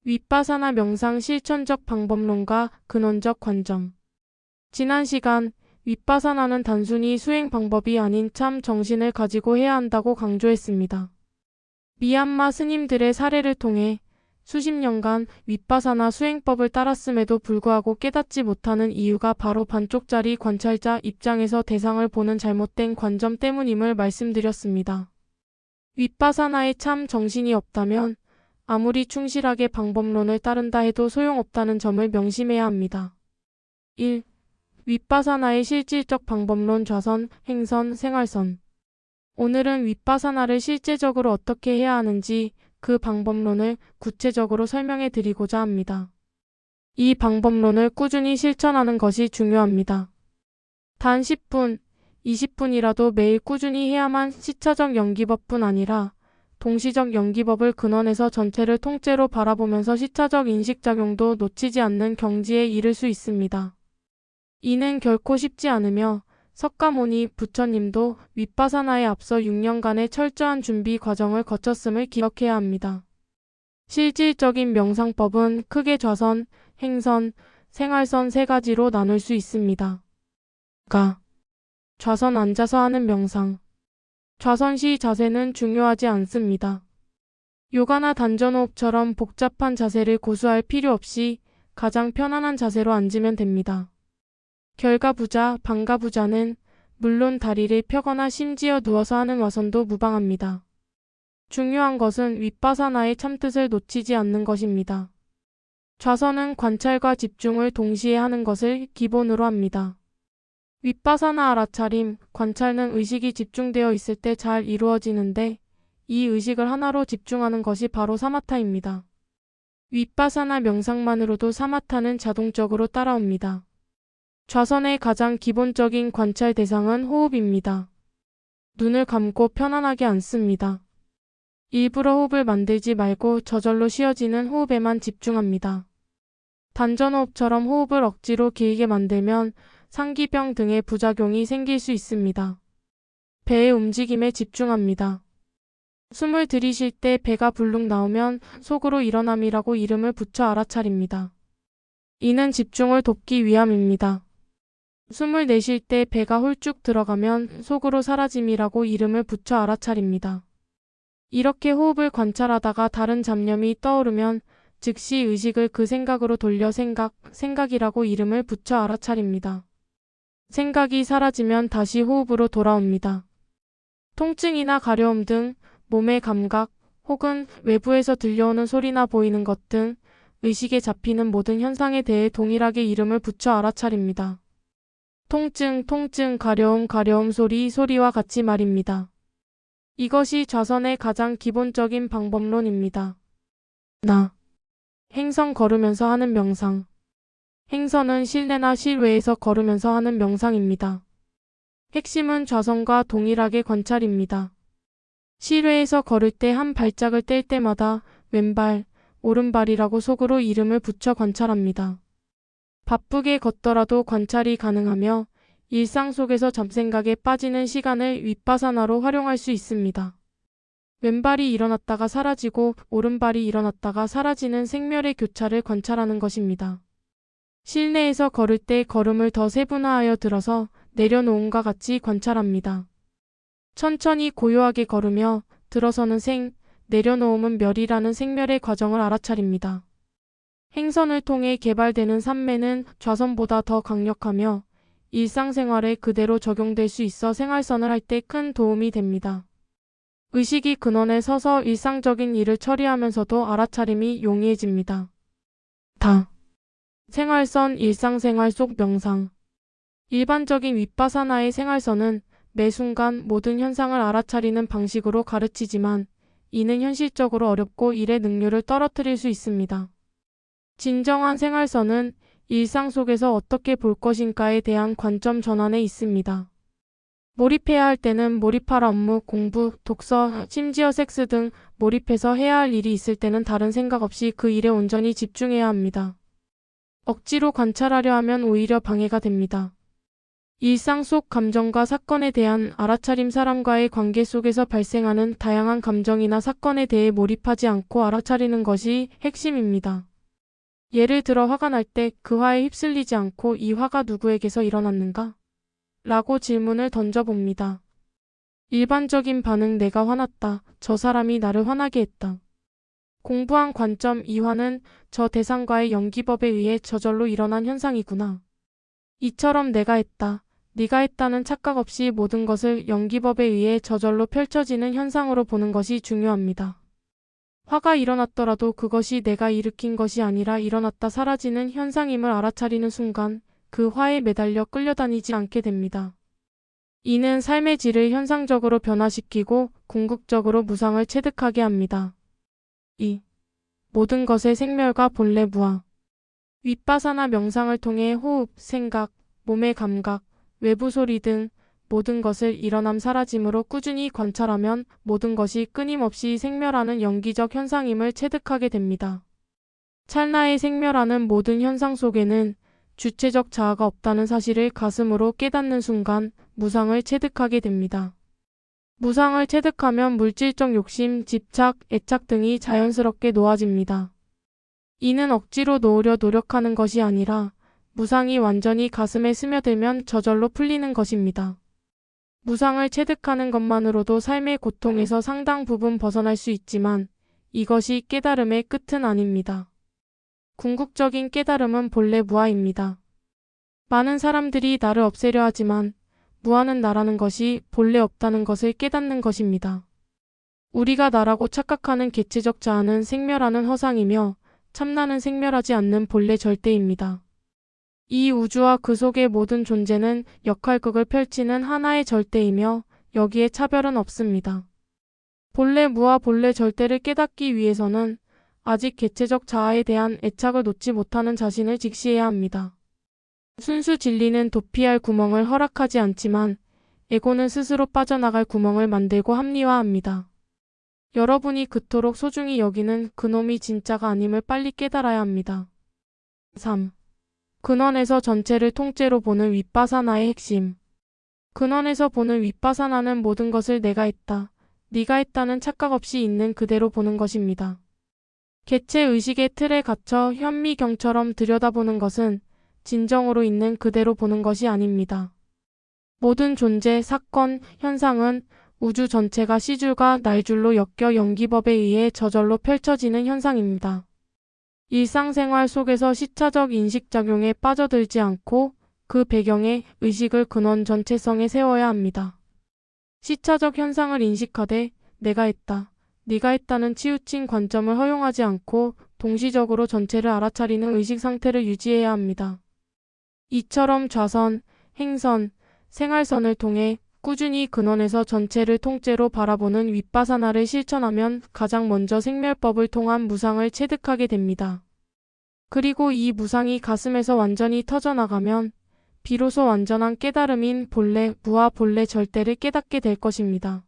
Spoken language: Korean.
윗바사나 명상 실천적 방법론과 근원적 관점. 지난 시간 윗바사나는 단순히 수행 방법이 아닌 참 정신을 가지고 해야 한다고 강조했습니다. 미얀마 스님들의 사례를 통해 수십 년간 윗바사나 수행법을 따랐음에도 불구하고 깨닫지 못하는 이유가 바로 반쪽짜리 관찰자 입장에서 대상을 보는 잘못된 관점 때문임을 말씀드렸습니다. 윗바사나에 참 정신이 없다면 아무리 충실하게 방법론을 따른다 해도 소용없다는 점을 명심해야 합니다. 1. 윗바사나의 실질적 방법론 좌선, 행선, 생활선. 오늘은 윗바사나를 실제적으로 어떻게 해야 하는지 그 방법론을 구체적으로 설명해 드리고자 합니다. 이 방법론을 꾸준히 실천하는 것이 중요합니다. 단 10분, 20분이라도 매일 꾸준히 해야만 시차적 연기법뿐 아니라 동시적 연기법을 근원에서 전체를 통째로 바라보면서 시차적 인식작용도 놓치지 않는 경지에 이를 수 있습니다. 이는 결코 쉽지 않으며 석가모니 부처님도 윗바사나에 앞서 6년간의 철저한 준비 과정을 거쳤음을 기억해야 합니다. 실질적인 명상법은 크게 좌선, 행선, 생활선 세 가지로 나눌 수 있습니다. 좌선 앉아서 하는 명상. 좌선 시 자세는 중요하지 않습니다. 요가나 단전호흡처럼 복잡한 자세를 고수할 필요 없이 가장 편안한 자세로 앉으면 됩니다. 결가부자, 방가부자는 물론 다리를 펴거나 심지어 누워서 하는 와선도 무방합니다. 중요한 것은 윗바사나의 참뜻을 놓치지 않는 것입니다. 좌선은 관찰과 집중을 동시에 하는 것을 기본으로 합니다. 윗바사나 알아차림, 관찰은 의식이 집중되어 있을 때 잘 이루어지는데 이 의식을 하나로 집중하는 것이 바로 사마타입니다. 윗바사나 명상만으로도 사마타는 자동적으로 따라옵니다. 좌선의 가장 기본적인 관찰 대상은 호흡입니다. 눈을 감고 편안하게 앉습니다. 일부러 호흡을 만들지 말고 저절로 쉬어지는 호흡에만 집중합니다. 단전호흡처럼 호흡을 억지로 길게 만들면 상기병 등의 부작용이 생길 수 있습니다. 배의 움직임에 집중합니다. 숨을 들이쉴 때 배가 불룩 나오면 속으로 일어남이라고 이름을 붙여 알아차립니다. 이는 집중을 돕기 위함입니다. 숨을 내쉴 때 배가 홀쭉 들어가면 속으로 사라짐이라고 이름을 붙여 알아차립니다. 이렇게 호흡을 관찰하다가 다른 잡념이 떠오르면 즉시 의식을 그 생각으로 돌려 생각이라고 이름을 붙여 알아차립니다. 생각이 사라지면 다시 호흡으로 돌아옵니다. 통증이나 가려움 등 몸의 감각 혹은 외부에서 들려오는 소리나 보이는 것 등 의식에 잡히는 모든 현상에 대해 동일하게 이름을 붙여 알아차립니다. 통증, 가려움, 소리와 같이 말입니다. 이것이 좌선의 가장 기본적인 방법론입니다. 행선 걸으면서 하는 명상. 행선은 실내나 실외에서 걸으면서 하는 명상입니다. 핵심은 좌선과 동일하게 관찰입니다. 실외에서 걸을 때 한 발짝을 뗄 때마다 왼발, 오른발이라고 속으로 이름을 붙여 관찰합니다. 바쁘게 걷더라도 관찰이 가능하며 일상 속에서 잡생각에 빠지는 시간을 윗바사나로 활용할 수 있습니다. 왼발이 일어났다가 사라지고 오른발이 일어났다가 사라지는 생멸의 교차를 관찰하는 것입니다. 실내에서 걸을 때 걸음을 더 세분화하여 들어서 내려놓음과 같이 관찰합니다. 천천히 고요하게 걸으며 들어서는 내려놓음은 멸이라는 생멸의 과정을 알아차립니다. 행선을 통해 개발되는 삼매는 좌선보다 더 강력하며 일상생활에 그대로 적용될 수 있어 생활선을 할 때 큰 도움이 됩니다. 의식이 근원에 서서 일상적인 일을 처리하면서도 알아차림이 용이해집니다. 생활선, 일상생활 속 명상. 일반적인 윗바사나의 생활선은 매 순간 모든 현상을 알아차리는 방식으로 가르치지만 이는 현실적으로 어렵고 일의 능률을 떨어뜨릴 수 있습니다. 진정한 생활선은 일상 속에서 어떻게 볼 것인가에 대한 관점 전환에 있습니다. 몰입해야 할 때는 몰입할 업무, 공부, 독서, 심지어 섹스 등 몰입해서 해야 할 일이 있을 때는 다른 생각 없이 그 일에 온전히 집중해야 합니다. 억지로 관찰하려 하면 오히려 방해가 됩니다. 일상 속 감정과 사건에 대한 알아차림 사람과의 관계 속에서 발생하는 다양한 감정이나 사건에 대해 몰입하지 않고 알아차리는 것이 핵심입니다. 예를 들어 화가 날 때 그 화에 휩쓸리지 않고 이 화가 누구에게서 일어났는가? 라고 질문을 던져봅니다. 일반적인 반응 내가 화났다. 저 사람이 나를 화나게 했다. 공부한 관점 이 화는 저 대상과의 연기법에 의해 저절로 일어난 현상이구나. 이처럼 내가 했다. 네가 했다는 착각 없이 모든 것을 연기법에 의해 저절로 펼쳐지는 현상으로 보는 것이 중요합니다. 화가 일어났더라도 그것이 내가 일으킨 것이 아니라 일어났다 사라지는 현상임을 알아차리는 순간 그 화에 매달려 끌려다니지 않게 됩니다. 이는 삶의 질을 현상적으로 변화시키고 궁극적으로 무상을 체득하게 합니다. 2. 모든 것의 생멸과 본래 무아. 윗바사나 명상을 통해 호흡, 생각, 몸의 감각, 외부 소리 등 모든 것을 일어남 사라짐으로 꾸준히 관찰하면 모든 것이 끊임없이 생멸하는 영기적 현상임을 체득하게 됩니다. 찰나의 생멸하는 모든 현상 속에는 주체적 자아가 없다는 사실을 가슴으로 깨닫는 순간 무상을 체득하게 됩니다. 무상을 체득하면 물질적 욕심, 집착, 애착 등이 자연스럽게 놓아집니다. 이는 억지로 놓으려 노력하는 것이 아니라 무상이 완전히 가슴에 스며들면 저절로 풀리는 것입니다. 무상을 체득하는 것만으로도 삶의 고통에서 상당 부분 벗어날 수 있지만 이것이 깨달음의 끝은 아닙니다. 궁극적인 깨달음은 본래 무아입니다. 많은 사람들이 나를 없애려 하지만 무아는 나라는 것이 본래 없다는 것을 깨닫는 것입니다. 우리가 나라고 착각하는 개체적 자아는 생멸하는 허상이며 참나는 생멸하지 않는 본래 절대입니다. 이 우주와 그 속의 모든 존재는 역할극을 펼치는 하나의 절대이며 여기에 차별은 없습니다. 본래 무아 본래 절대를 깨닫기 위해서는 아직 개체적 자아에 대한 애착을 놓지 못하는 자신을 직시해야 합니다. 순수 진리는 도피할 구멍을 허락하지 않지만 에고는 스스로 빠져나갈 구멍을 만들고 합리화합니다. 여러분이 그토록 소중히 여기는 그놈이 진짜가 아님을 빨리 깨달아야 합니다. 3. 근원에서 전체를 통째로 보는 윗바사나의 핵심. 근원에서 보는 윗바사나는 모든 것을 내가 했다, 네가 했다는 착각 없이 있는 그대로 보는 것입니다. 개체 의식의 틀에 갇혀 현미경처럼 들여다보는 것은 진정으로 있는 그대로 보는 것이 아닙니다. 모든 존재, 사건, 현상은 우주 전체가 시줄과 날줄로 엮여 연기법에 의해 저절로 펼쳐지는 현상입니다. 일상생활 속에서 시차적 인식작용에 빠져들지 않고 그 배경에 의식을 근원 전체성에 세워야 합니다. 시차적 현상을 인식하되 내가 했다, 네가 했다는 치우친 관점을 허용하지 않고 동시적으로 전체를 알아차리는 의식 상태를 유지해야 합니다. 이처럼 좌선, 행선, 생활선을 통해 꾸준히 근원에서 전체를 통째로 바라보는 윗바사나를 실천하면 가장 먼저 생멸법을 통한 무상을 체득하게 됩니다. 그리고 이 무상이 가슴에서 완전히 터져나가면 비로소 완전한 깨달음인 본래 무아 본래 절대를 깨닫게 될 것입니다.